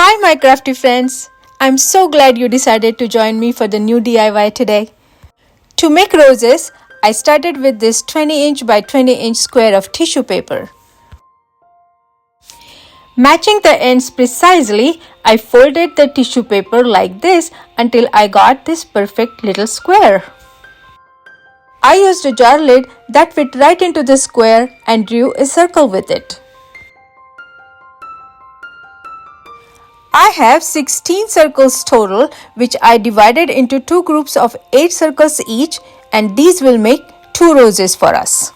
Hi my crafty friends! I'm so glad you decided to join me for the new DIY today. To make roses, I started with this 20-inch by 20-inch square of tissue paper. Matching the ends precisely, I folded the tissue paper like this until I got this perfect little square. I used a jar lid that fit right into the square and drew a circle with it. I have 16 circles total, which I divided into two groups of 8 circles each, and these will make 2 roses for us.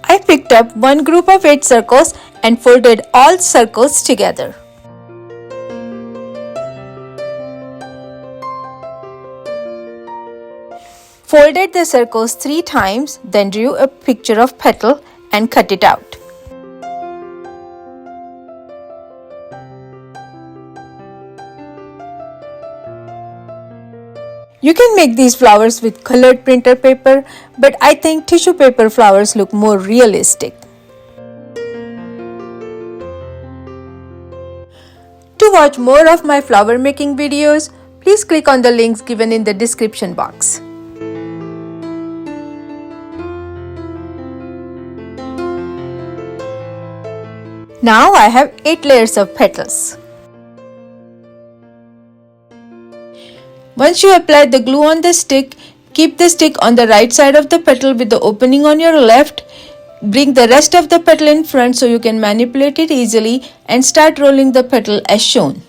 I picked up one group of 8 circles and folded all circles together. Folded the circles 3 times, then drew a picture of petal and cut it out. You can make these flowers with colored printer paper, but I think tissue paper flowers look more realistic. To watch more of my flower making videos, please click on the links given in the description box. Now I have 8 layers of petals. Once you apply the glue on the stick, keep the stick on the right side of the petal with the opening on your left. Bring the rest of the petal in front so you can manipulate it easily and start rolling the petal as shown.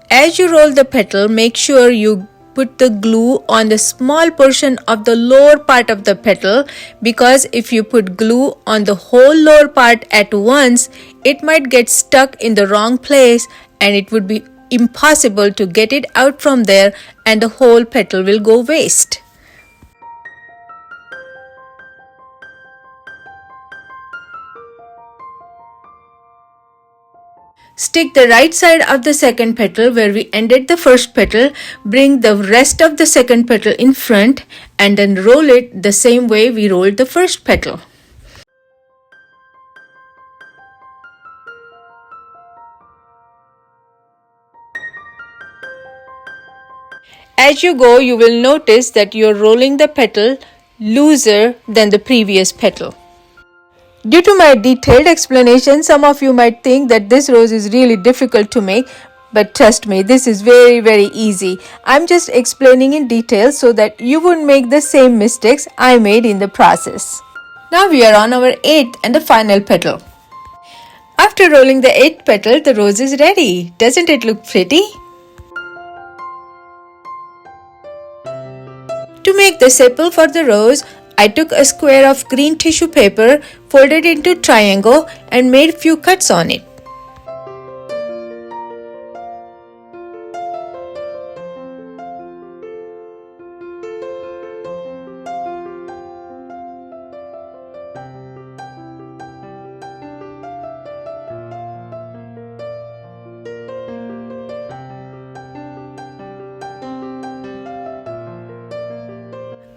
As you roll the petal, make sure you put the glue on the small portion of the lower part of the petal, because if you put glue on the whole lower part at once, it might get stuck in the wrong place and it would be impossible to get it out from there and the whole petal will go waste. Stick the right side of the second petal where we ended the first petal, bring the rest of the second petal in front and then roll it the same way we rolled the first petal. As you go, you will notice that you are rolling the petal looser than the previous petal. Due to my detailed explanation, some of you might think that this rose is really difficult to make, but trust me, this is very easy. I'm just explaining in detail so that you wouldn't make the same mistakes I made in the process. Now we are on our 8th and the final petal. After rolling the 8th petal, the rose is ready. Doesn't it look pretty? To make the sepal for the rose, I took a square of green tissue paper, folded into triangle and made few cuts on it.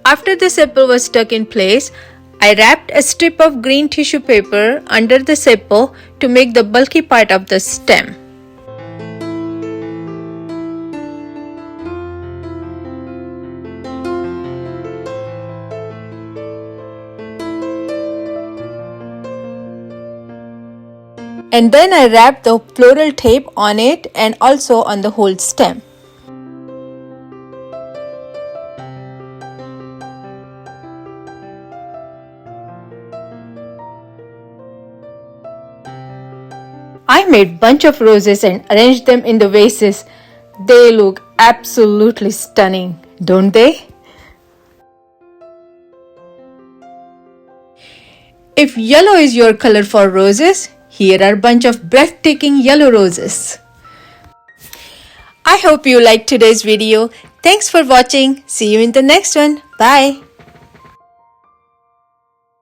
After the sepal was stuck in place, I wrapped a strip of green tissue paper under the sepal to make the bulky part of the stem. And then I wrapped the floral tape on it and also on the whole stem. I made bunch of roses and arranged them in the vases. They look absolutely stunning, don't they? If yellow is your color for roses, here are a bunch of breathtaking yellow roses. I hope you liked today's video. Thanks for watching. See you in the next one. Bye.